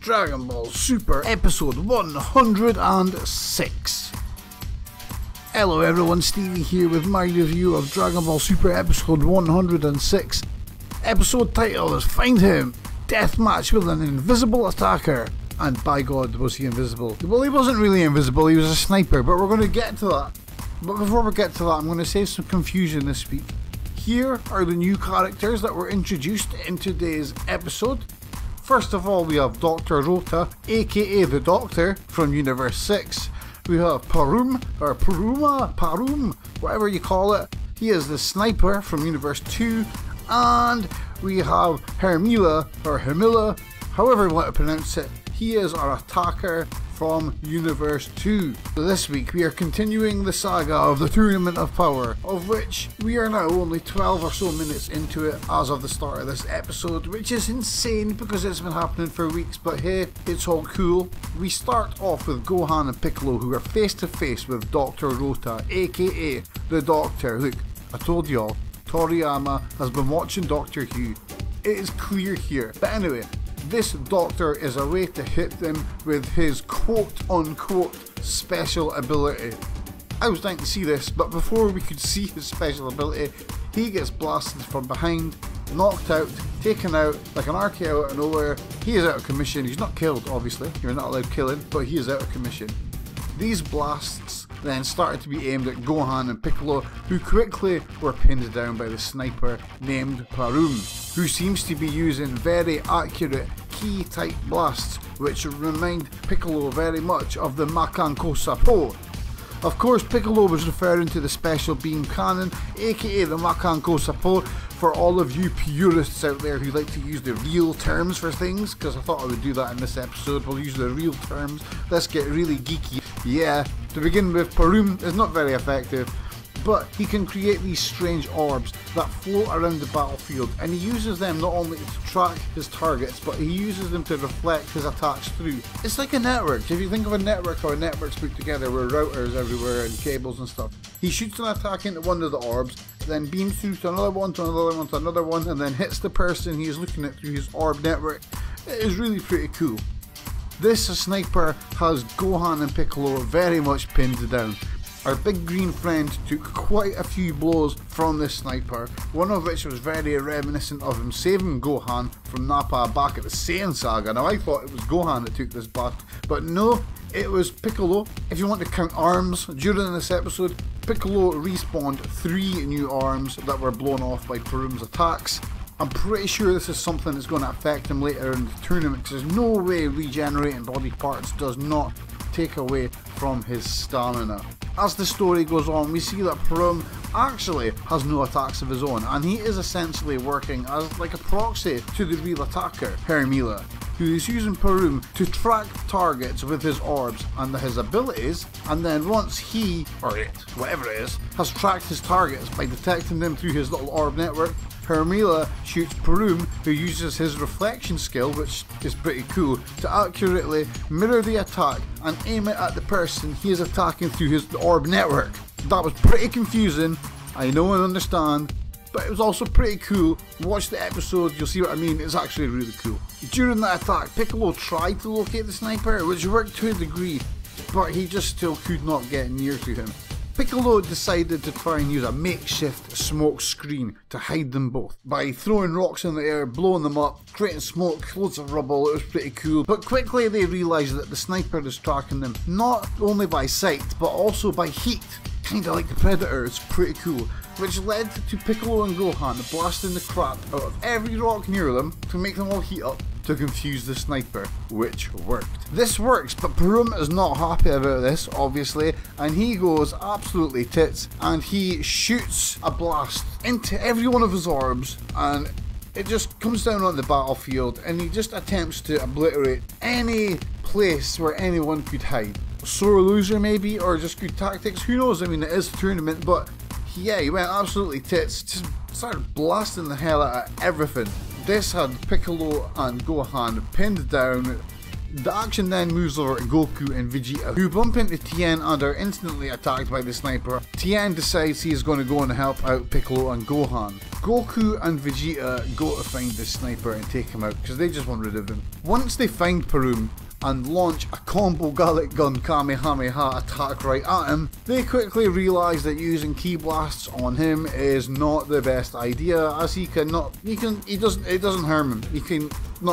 Dragon Ball Super episode 106. Hello everyone, Stevie here with my review of Dragon Ball Super episode 106. Episode title is Find Him, Deathmatch with an Invisible Attacker. And by God, was he invisible? Well, he wasn't really invisible, he was a sniper, but we're going to get to that. But before we get to that, I'm going to save some confusion this week. Here are the new characters that were introduced in today's episode. First of all, we have Dr. Rota, aka the Doctor from Universe 6. We have Parum, whatever you call it. He is the Sniper from Universe 2. And we have Hermila, however you want to pronounce it. He is our attacker from Universe 2. So this week we are continuing the saga of the Tournament of Power, of which we are now only 12 or so minutes into it as of the start of this episode, which is insane because it's been happening for weeks, but hey, it's all cool. We start off with Gohan and Piccolo, who are face to face with Dr. Rota, aka the Doctor. Look, I told y'all, Toriyama has been watching Doctor Who. It is clear here. But anyway, this Doctor is a way to hit them with his quote-unquote special ability. I was dying to see this, but before we could see his special ability, he gets blasted from behind, knocked out, taken out like an RKO out of nowhere. He is out of commission. He's not killed, obviously. You're not allowed killing, but he is out of commission. These blasts then started to be aimed at Gohan and Piccolo, who quickly were pinned down by the sniper named Parum, who seems to be using very accurate key type blasts, which remind Piccolo very much of the Makanko Sapo. Of course, Piccolo was referring to the special beam cannon, aka the Makanko Sapo, for all of you purists out there who like to use the real terms for things, because I thought I would do that in this episode. We'll use the real terms. Let's get really geeky. Yeah, to begin with, Parum is not very effective, but he can create these strange orbs that float around the battlefield, and he uses them not only to track his targets, but he uses them to reflect his attacks through. It's like a network. If you think of a network or a network's put together with routers everywhere and cables and stuff, he shoots an attack into one of the orbs, then beams through to another one, to another one, to another one, and then hits the person he is looking at through his orb network. It is really pretty cool. This sniper has Gohan and Piccolo very much pinned down. Our big green friend took quite a few blows from this sniper, one of which was very reminiscent of him saving Gohan from Nappa back at the Saiyan saga. Now I thought it was Gohan that took this back, but no, it was Piccolo. If you want to count arms, during this episode, Piccolo respawned 3 new arms that were blown off by Parum's attacks. I'm pretty sure this is something that's going to affect him later in the tournament, because there's no way regenerating body parts does not take away from his stamina. As the story goes on, we see that Parum actually has no attacks of his own, and he is essentially working as like a proxy to the real attacker, Hermila, who is using Parum to track targets with his orbs and his abilities, and then once he, or it, whatever it is, has tracked his targets by detecting them through his little orb network, Hermila shoots Parum, who uses his reflection skill, which is pretty cool, to accurately mirror the attack and aim it at the person he is attacking through his orb network. That was pretty confusing, I know and understand, but it was also pretty cool. Watch the episode, you'll see what I mean. It's actually really cool. During that attack, Piccolo tried to locate the sniper, which worked to a degree, but he just still could not get near to him. Piccolo decided to try and use a makeshift smoke screen to hide them both by throwing rocks in the air, blowing them up, creating smoke, loads of rubble. It was pretty cool, but quickly they realised that the sniper is tracking them not only by sight but also by heat, kinda like the Predator. It's pretty cool, which led to Piccolo and Gohan blasting the crap out of every rock near them to make them all heat up to confuse the sniper, which worked. This works, but Parum is not happy about this, obviously, and he goes absolutely tits, and he shoots a blast into every one of his orbs, and it just comes down on the battlefield, and he just attempts to obliterate any place where anyone could hide. Sore loser maybe, or just good tactics, who knows? I mean, it is a tournament, but yeah, he went absolutely tits, just started blasting the hell out of everything. This had Piccolo and Gohan pinned down. The action then moves over to Goku and Vegeta, who bump into Tien and are instantly attacked by the sniper. Tien decides he is going to go and help out Piccolo and Gohan. Goku and Vegeta go to find the sniper and take him out because they just want rid of him. Once they find Perun and launch a combo Gallic Gun Kamehameha attack right at him, they quickly realise that using Ki Blasts on him is not the best idea, as it doesn't harm him.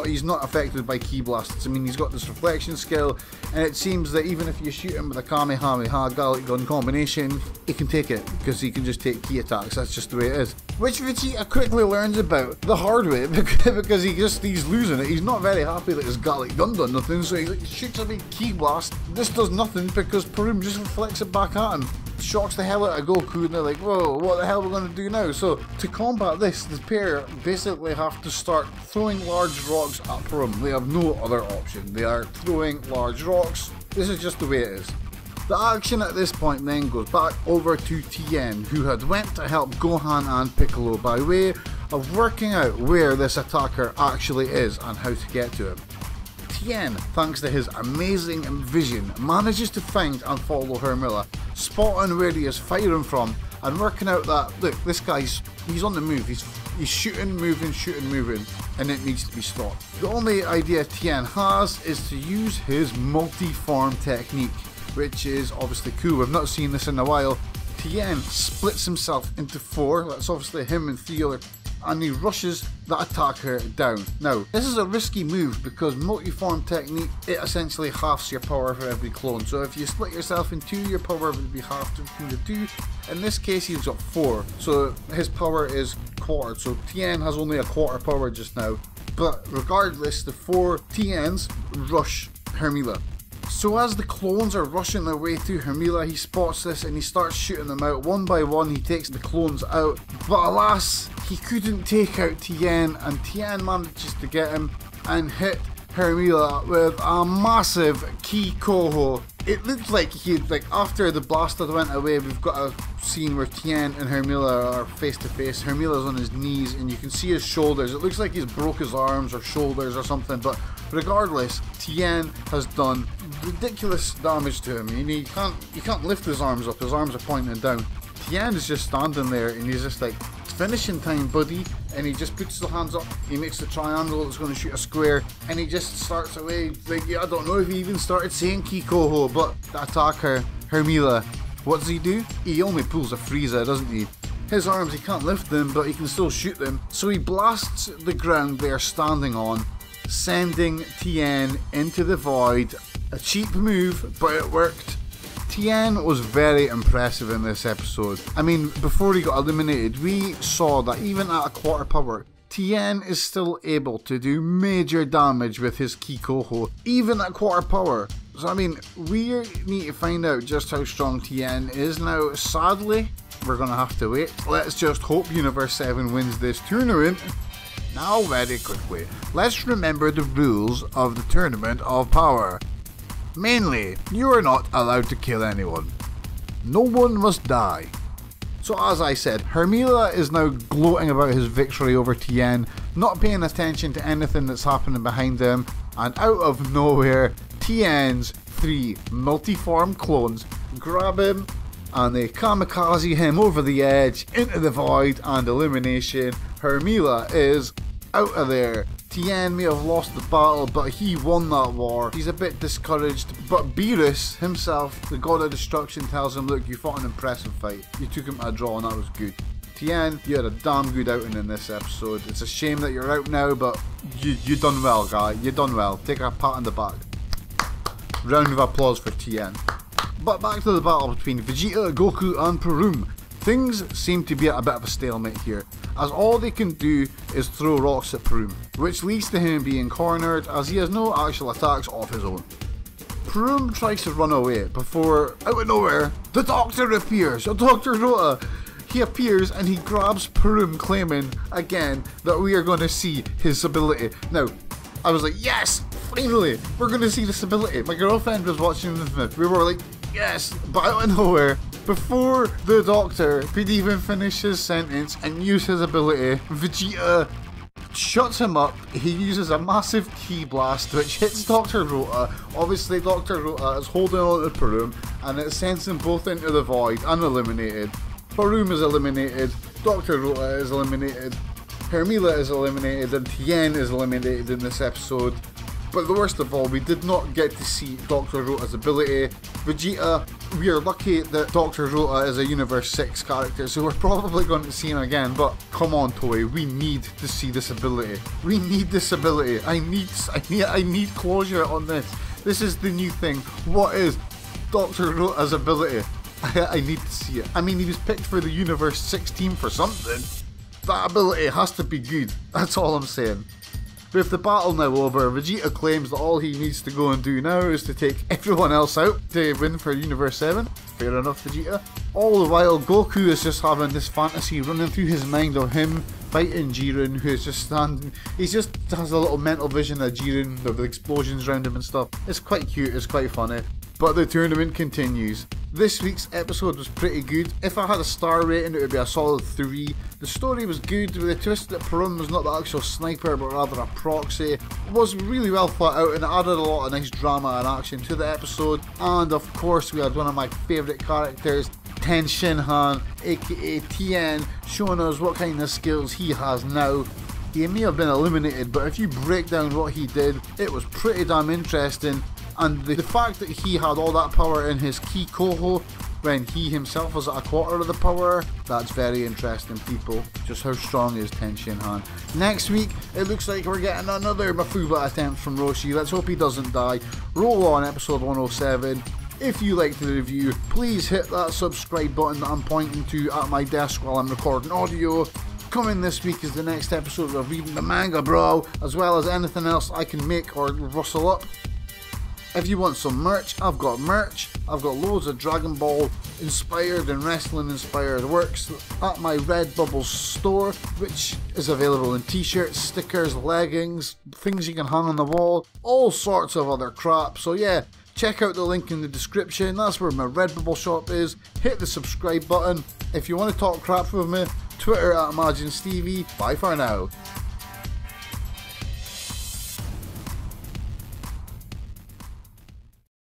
He's not affected by Ki Blasts. I mean, he's got this reflection skill, and it seems that even if you shoot him with a Kamehameha Gallic Gun combination, he can take it, because he can just take Ki attacks. That's just the way it is. Which Vegeta quickly learns about the hard way, because he's losing it. He's not very happy that his Gallic Gun done nothing, so he shoots a big Ki Blast. This does nothing because Perun just reflects it back at him. Shocks the hell out of Goku, and they're like, whoa, what the hell are we going to do now? So to combat this, the pair basically have to start throwing large rocks at Perun. They have no other option. They are throwing large rocks. This is just the way it is. The action at this point then goes back over to Tien, who had went to help Gohan and Piccolo by way of working out where this attacker actually is and how to get to him. Tien, thanks to his amazing vision, manages to find and follow Hermilla, spotting where he is firing from and working out that, look, this guy's on the move, he's shooting, moving, and it needs to be stopped. The only idea Tien has is to use his multi-form technique, which is obviously cool. We've not seen this in a while. Tien splits himself into 4, that's obviously him and 3 other, and he rushes the attacker down. Now, this is a risky move because multi-form technique, it essentially halves your power for every clone. So if you split yourself in 2, your power would be halved between the 2. In this case, he's got 4, so his power is quartered. So Tien has only a quarter power just now. But regardless, the 4 Tiens rush Hermilla. So as the clones are rushing their way through Hermilla, he spots this and he starts shooting them out. One by one, he takes the clones out. But alas, he couldn't take out Tien, and Tien manages to get him and hit Hermilla with a massive Ki Koho. It looked like after the blaster went away, we've got a scene where Tien and Hermilla are face to face. Hermilla's on his knees and you can see his shoulders. It looks like he's broke his arms or shoulders or something, but regardless, Tien has done ridiculous damage to him. You can't lift his arms up, his arms are pointing down. Tien is just standing there and he's just like, it's finishing time, buddy. And he just puts his hands up, he makes the triangle that's going to shoot a square, and he just starts away. Like, I don't know if he even started saying Ki Koho, but the attacker, Hermilla, what does he do? He only pulls a Frieza, doesn't he? His arms, he can't lift them, but he can still shoot them. So he blasts the ground they are standing on, sending Tien into the void. A cheap move, but it worked. Tien was very impressive in this episode. I mean, before he got eliminated, we saw that even at a quarter power, Tien is still able to do major damage with his Ki Koho, even at quarter power. So I mean, we need to find out just how strong Tien is now. Sadly, we're gonna have to wait. Let's just hope Universe 7 wins this tournament. Now very quickly, let's remember the rules of the Tournament of Power. Mainly, you are not allowed to kill anyone. No one must die. So as I said, Hermilla is now gloating about his victory over Tien, not paying attention to anything that's happening behind him, and out of nowhere, Tien's 3 multi-form clones grab him and they kamikaze him over the edge into the void, and elimination. Hermilla is out of there. Tien may have lost the battle, but he won that war. He's a bit discouraged, but Beerus himself, the god of destruction, tells him, look, you fought an impressive fight. You took him to a draw and that was good. Tien, you had a damn good outing in this episode. It's a shame that you're out now, but you done well, guy. You done well. Take a pat on the back. Round of applause for Tien. But back to the battle between Vegeta, Goku and Perun. Things seem to be at a bit of a stalemate here, as all they can do is throw rocks at Perun, which leads to him being cornered as he has no actual attacks of his own. Perun tries to run away before, out of nowhere, the Doctor appears, Dr. Rota. He appears and he grabs Perun, claiming again that we are going to see his ability. Now, I was like, yes, finally, we're going to see this ability. My girlfriend was watching this, we were like, yes, but out of nowhere, before the Doctor could even finish his sentence and use his ability, Vegeta shuts him up. He uses a massive ki blast which hits Dr. Rota. Obviously Dr. Rota is holding on to Parum and it sends them both into the void and eliminated. Parum is eliminated, Dr. Rota is eliminated, Hermila is eliminated, and Tien is eliminated in this episode. But the worst of all, we did not get to see Dr. Rota's ability. Vegeta, we are lucky that Dr. Rota is a Universe 6 character, so we're probably going to see him again, but come on Toei, we need to see this ability. We need this ability. I need closure on this. This is the new thing. What is Dr. Rota's ability? I need to see it. I mean, he was picked for the Universe 6 team for something. That ability has to be good. That's all I'm saying. With the battle now over, Vegeta claims that all he needs to go and do now is to take everyone else out to win for Universe 7. Fair enough, Vegeta. All the while, Goku is just having this fantasy running through his mind of him fighting Jiren, who is just standing. He just has a little mental vision of Jiren with the explosions around him and stuff. It's quite cute, it's quite funny. But the tournament continues. This week's episode was pretty good. If I had a star rating, it would be a solid 3. The story was good, with the twist that Parum was not the actual sniper but rather a proxy. It was really well thought out and it added a lot of nice drama and action to the episode. And of course we had one of my favourite characters, Tien Shinhan, aka Tien, showing us what kind of skills he has now. He may have been eliminated, but if you break down what he did, it was pretty damn interesting. And the fact that he had all that power in his Ki Koho when he himself was at a quarter of the power, that's very interesting, people. Just how strong is Tien Shinhan. Next week, it looks like we're getting another Mafuba attempt from Roshi. Let's hope he doesn't die. Roll on episode 107. If you liked the review, please hit that subscribe button that I'm pointing to at my desk while I'm recording audio. Coming this week is the next episode of Reading the Manga, bro, as well as anything else I can make or rustle up. If you want some merch, I've got merch. I've got loads of Dragon Ball inspired and wrestling inspired works at my Redbubble store, which is available in t-shirts, stickers, leggings, things you can hang on the wall, all sorts of other crap. So yeah, check out the link in the description. That's where my Redbubble shop is. Hit the subscribe button. If you want to talk crap with me, Twitter at ImagineStevie. Bye for now.